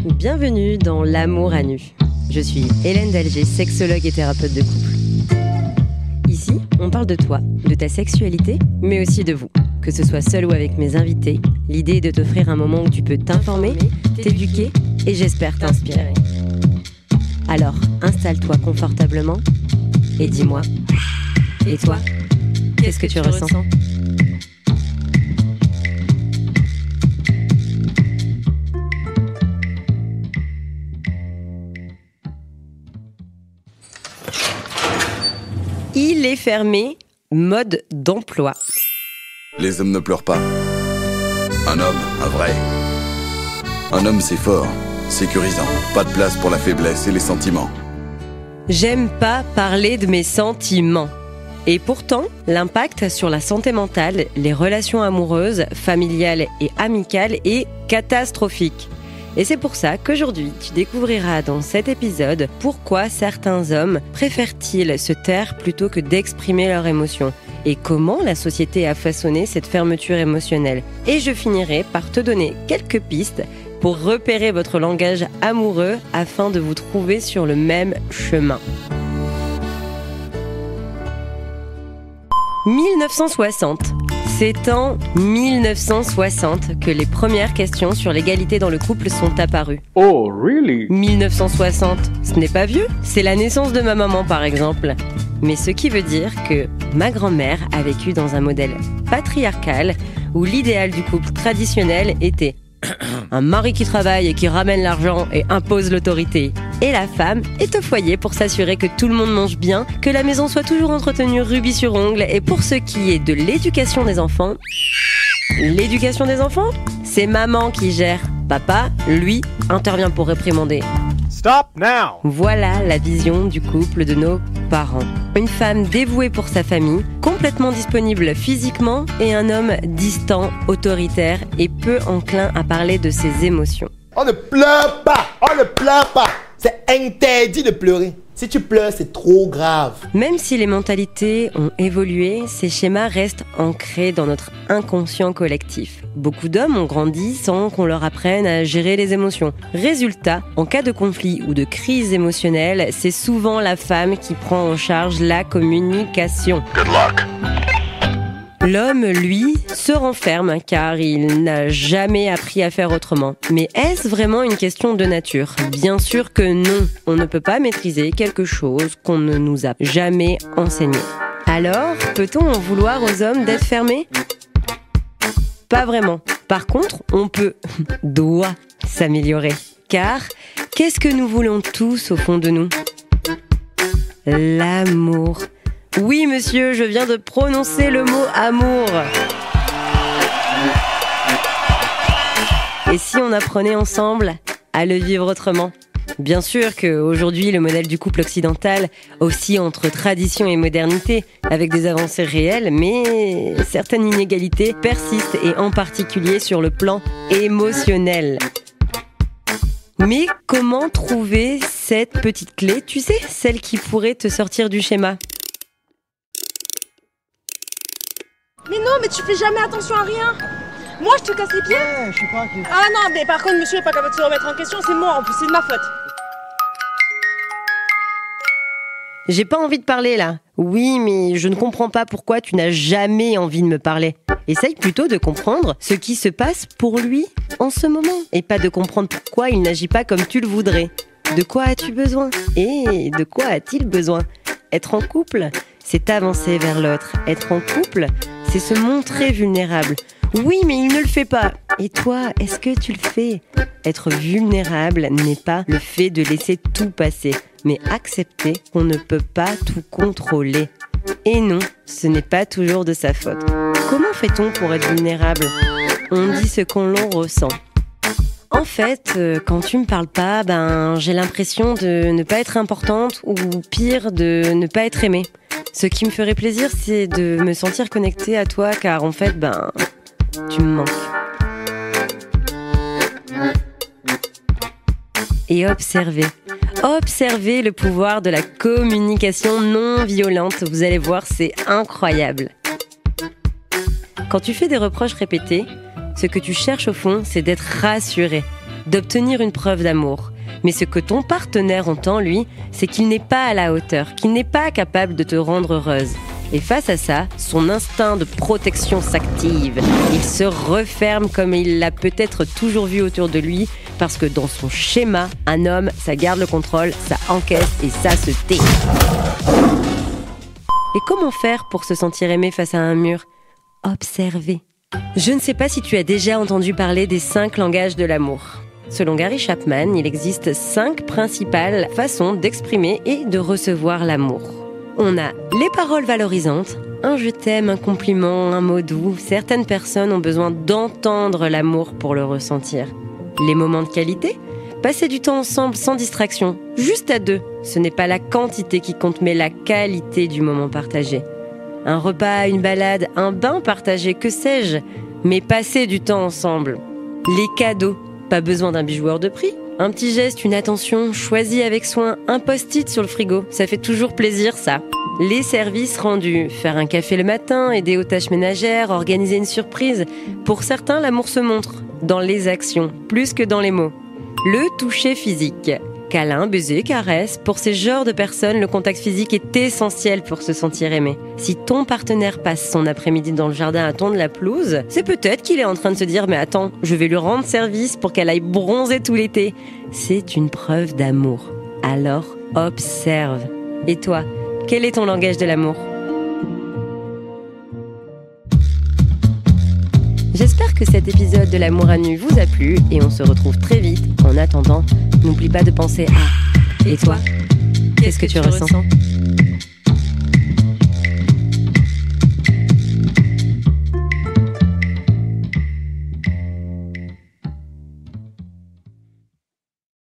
Bienvenue dans L'amour à nu. Je suis Hélène Dalger, sexologue et thérapeute de couple. Ici, on parle de toi, de ta sexualité, mais aussi de vous. Que ce soit seul ou avec mes invités, l'idée est de t'offrir un moment où tu peux t'informer, t'éduquer et j'espère t'inspirer. Alors, installe-toi confortablement et dis-moi, et toi, qu'est-ce que tu ressens ? Il est fermé, mode d'emploi. Les hommes ne pleurent pas. Un homme, un vrai. Un homme, c'est fort, sécurisant. Pas de place pour la faiblesse et les sentiments. J'aime pas parler de mes sentiments. Et pourtant, l'impact sur la santé mentale, les relations amoureuses, familiales et amicales est catastrophique. Et c'est pour ça qu'aujourd'hui, tu découvriras dans cet épisode pourquoi certains hommes préfèrent-ils se taire plutôt que d'exprimer leurs émotions et comment la société a façonné cette fermeture émotionnelle. Et je finirai par te donner quelques pistes pour repérer votre langage amoureux afin de vous trouver sur le même chemin. 1960. C'est en 1960 que les premières questions sur l'égalité dans le couple sont apparues. Oh, really? 1960, ce n'est pas vieux, c'est la naissance de ma maman par exemple. Mais ce qui veut dire que ma grand-mère a vécu dans un modèle patriarcal où l'idéal du couple traditionnel était un mari qui travaille et qui ramène l'argent et impose l'autorité. Et la femme est au foyer pour s'assurer que tout le monde mange bien, que la maison soit toujours entretenue rubis sur ongles. Et pour ce qui est de l'éducation des enfants, c'est maman qui gère. Papa, lui, intervient pour réprimander. Stop now! Voilà la vision du couple de nos parents. Une femme dévouée pour sa famille, complètement disponible physiquement et un homme distant, autoritaire et peu enclin à parler de ses émotions. On ne pleure pas! On ne pleure pas! C'est interdit de pleurer. Si tu pleures, c'est trop grave. Même si les mentalités ont évolué, ces schémas restent ancrés dans notre inconscient collectif. Beaucoup d'hommes ont grandi sans qu'on leur apprenne à gérer les émotions. Résultat, en cas de conflit ou de crise émotionnelle, c'est souvent la femme qui prend en charge la communication. Good luck. L'homme, lui, se renferme car il n'a jamais appris à faire autrement. Mais est-ce vraiment une question de nature ? Bien sûr que non. On ne peut pas maîtriser quelque chose qu'on ne nous a jamais enseigné. Alors, peut-on en vouloir aux hommes d'être fermés ? Pas vraiment. Par contre, on doit s'améliorer. Car, qu'est-ce que nous voulons tous au fond de nous ? L'amour. Oui, monsieur, je viens de prononcer le mot amour. Et si on apprenait ensemble à le vivre autrement ? Bien sûr qu'aujourd'hui, le modèle du couple occidental oscille entre tradition et modernité, avec des avancées réelles, mais certaines inégalités persistent, et en particulier sur le plan émotionnel. Mais comment trouver cette petite clé, tu sais, celle qui pourrait te sortir du schéma ? Mais non, mais tu fais jamais attention à rien. Moi, je te casse les pieds. Ouais, je sais pas. Ah non, mais par contre, monsieur est pas capable de se remettre en question, c'est moi, en plus, c'est de ma faute. J'ai pas envie de parler là. Oui, mais je ne comprends pas pourquoi tu n'as jamais envie de me parler. Essaye plutôt de comprendre ce qui se passe pour lui en ce moment, et pas de comprendre pourquoi il n'agit pas comme tu le voudrais. De quoi as-tu besoin ? Et de quoi a-t-il besoin ? Être en couple, c'est avancer vers l'autre. Être en couple, c'est se montrer vulnérable. Oui, mais il ne le fait pas. Et toi, est-ce que tu le fais ? Être vulnérable n'est pas le fait de laisser tout passer, mais accepter qu'on ne peut pas tout contrôler. Et non, ce n'est pas toujours de sa faute. Comment fait-on pour être vulnérable ? On dit ce qu'on l'on ressent. En fait, quand tu me parles pas, j'ai l'impression de ne pas être importante ou pire, de ne pas être aimée. Ce qui me ferait plaisir, c'est de me sentir connectée à toi, car en fait, tu me manques. Et observez le pouvoir de la communication non violente. Vous allez voir, c'est incroyable. Quand tu fais des reproches répétés, ce que tu cherches au fond, c'est d'être rassuré. d'obtenir une preuve d'amour. Mais ce que ton partenaire entend, lui, c'est qu'il n'est pas à la hauteur, qu'il n'est pas capable de te rendre heureuse. Et face à ça, son instinct de protection s'active. Il se referme comme il l'a peut-être toujours vu autour de lui, parce que dans son schéma, un homme, ça garde le contrôle, ça encaisse et ça se tait. Et comment faire pour se sentir aimé face à un mur ? Observer. Je ne sais pas si tu as déjà entendu parler des 5 langages de l'amour. Selon Gary Chapman, il existe 5 principales façons d'exprimer et de recevoir l'amour. On a les paroles valorisantes, un je t'aime, un compliment, un mot doux. Certaines personnes ont besoin d'entendre l'amour pour le ressentir. Les moments de qualité, passer du temps ensemble sans distraction, juste à 2. Ce n'est pas la quantité qui compte, mais la qualité du moment partagé. Un repas, une balade, un bain partagé, que sais-je, mais passer du temps ensemble. Les cadeaux, pas besoin d'un bijou hors de prix. Un petit geste, une attention, choisie avec soin, un post-it sur le frigo, ça fait toujours plaisir ça. Les services rendus, faire un café le matin, aider aux tâches ménagères, organiser une surprise. Pour certains, l'amour se montre dans les actions, plus que dans les mots. Le toucher physique. Câlin, baiser, caresse. Pour ces genres de personnes, le contact physique est essentiel pour se sentir aimé. Si ton partenaire passe son après-midi dans le jardin à tondre la pelouse, c'est peut-être qu'il est en train de se dire « Mais attends, je vais lui rendre service pour qu'elle aille bronzer tout l'été. » C'est une preuve d'amour. Alors, observe. Et toi, quel est ton langage de l'amour ? J'espère que cet épisode de l'Amour à nu vous a plu et on se retrouve très vite. En attendant, n'oublie pas de penser à « Et toi, qu'est-ce que tu ressens ?»